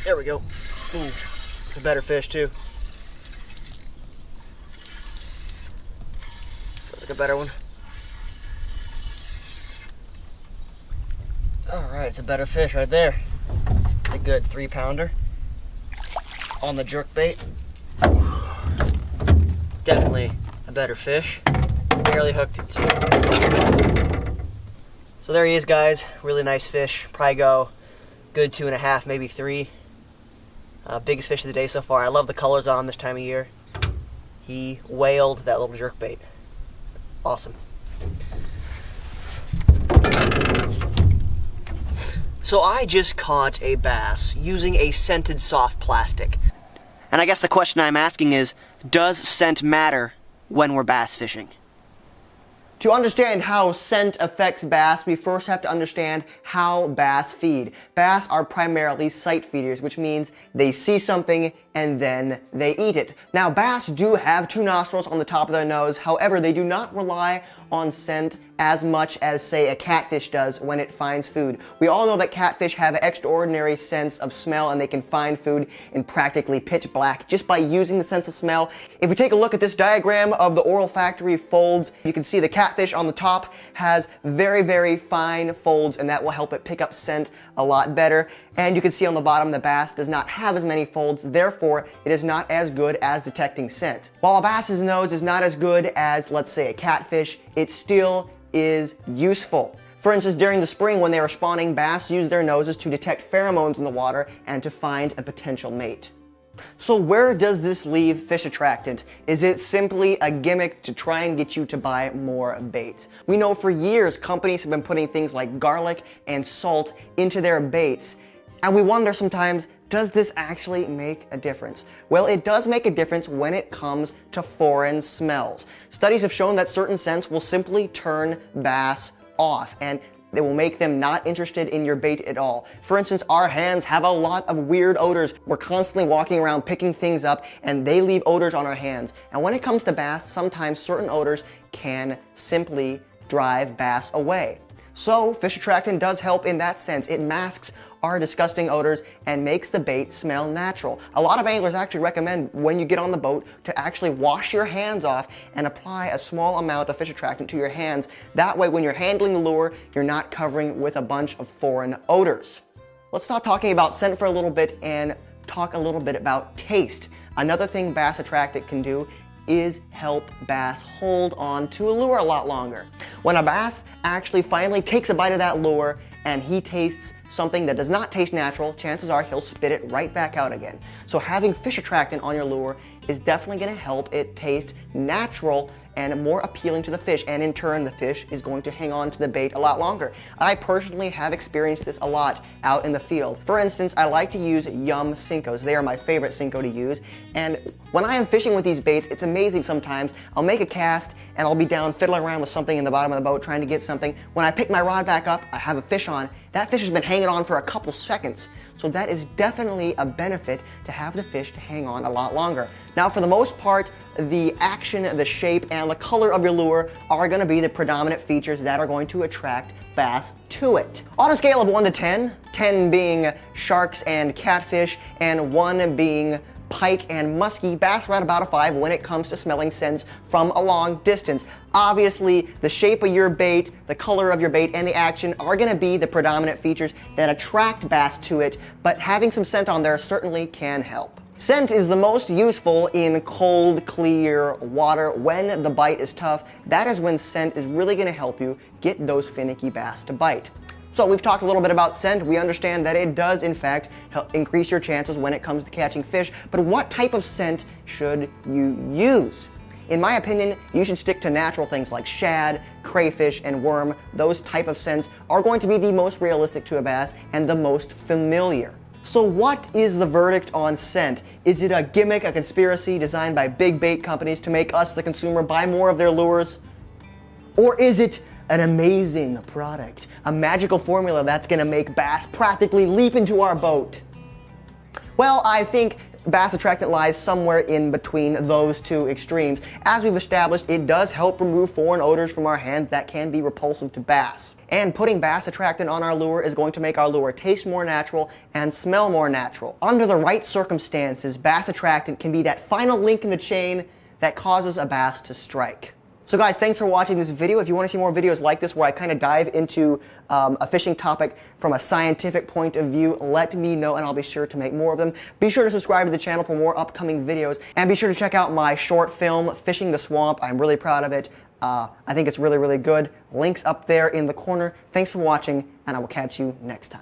There we go. Ooh, it's a better fish too. Feels like a better one. Alright, it's a better fish right there. It's a good 3-pounder on the jerk bait. Definitely a better fish. Barely hooked it too. So there he is, guys. Really nice fish. Probably go good 2.5, maybe 3. Biggest fish of the day so far. I love the colors on him this time of year. He whaled that little jerk bait. Awesome. So I just caught a bass using a scented soft plastic. And I guess the question I'm asking is, does scent matter when we're bass fishing? To understand how scent affects bass, we first have to understand how bass feed. Bass are primarily sight feeders, which means they see something and then they eat it. Now, bass do have 2 nostrils on the top of their nose. However, they do not rely on scent as much as, say, a catfish does when it finds food. We all know that catfish have an extraordinary sense of smell, and they can find food in practically pitch black just by using the sense of smell. If we take a look at this diagram of the olfactory folds, you can see the catfish on the top has very, very fine folds, and that will help it pick up scent a lot better. And you can see on the bottom the bass does not have as many folds, therefore it is not as good as detecting scent. While a bass's nose is not as good as, let's say, a catfish, it still is useful. For instance, during the spring when they are spawning, bass use their noses to detect pheromones in the water and to find a potential mate. So where does this leave fish attractant? Is it simply a gimmick to try and get you to buy more baits? We know for years companies have been putting things like garlic and salt into their baits. And we wonder sometimes, does this actually make a difference? Well, it does make a difference when it comes to foreign smells. Studies have shown that certain scents will simply turn bass off, and they will make them not interested in your bait at all. For instance, our hands have a lot of weird odors. We're constantly walking around picking things up, and they leave odors on our hands. And when it comes to bass, sometimes certain odors can simply drive bass away. So fish attractant does help in that sense. It masks our disgusting odors and makes the bait smell natural. A lot of anglers actually recommend when you get on the boat to actually wash your hands off and apply a small amount of fish attractant to your hands. That way when you're handling the lure, you're not covering with a bunch of foreign odors. Let's stop talking about scent for a little bit and talk a little bit about taste. Another thing bass attractant can do is help bass hold on to a lure a lot longer. When a bass actually finally takes a bite of that lure and he tastes something that does not taste natural, chances are he'll spit it right back out again. So having fish attractant on your lure is definitely going to help it taste natural and more appealing to the fish, and in turn the fish is going to hang on to the bait a lot longer. I personally have experienced this a lot out in the field. For instance, I like to use Yum Cincos. They are my favorite Cinco to use, and when I am fishing with these baits, it's amazing sometimes. I'll make a cast and I'll be down fiddling around with something in the bottom of the boat trying to get something. When I pick my rod back up, I have a fish on. That fish has been hanging on for a couple seconds. So that is definitely a benefit to have the fish to hang on a lot longer. Now, for the most part, the action, the shape, and the color of your lure are going to be the predominant features that are going to attract bass to it. On a scale of 1 to 10, 10 being sharks and catfish, and 1 being pike and muskie, bass are at about a 5 when it comes to smelling scents from a long distance. Obviously, the shape of your bait, the color of your bait, and the action are going to be the predominant features that attract bass to it, but having some scent on there certainly can help. Scent is the most useful in cold, clear water. When the bite is tough, that is when scent is really going to help you get those finicky bass to bite. So we've talked a little bit about scent. We understand that it does, in fact, help increase your chances when it comes to catching fish. But what type of scent should you use? In my opinion, you should stick to natural things like shad, crayfish, and worm. Those type of scents are going to be the most realistic to a bass and the most familiar. So what is the verdict on scent? Is it a gimmick, a conspiracy designed by big bait companies to make us, the consumer, buy more of their lures? Or is it an amazing product, a magical formula that's going to make bass practically leap into our boat? Well, I think bass attractant lies somewhere in between those two extremes. As we've established, it does help remove foreign odors from our hands that can be repulsive to bass. And putting bass attractant on our lure is going to make our lure taste more natural and smell more natural. Under the right circumstances, bass attractant can be that final link in the chain that causes a bass to strike. So guys, thanks for watching this video. If you want to see more videos like this where I kind of dive into a fishing topic from a scientific point of view, let me know and I'll be sure to make more of them. Be sure to subscribe to the channel for more upcoming videos, and be sure to check out my short film, Fishing the Swamp. I'm really proud of it. I think it's really, really good. Links up there in the corner. Thanks for watching, and I will catch you next time.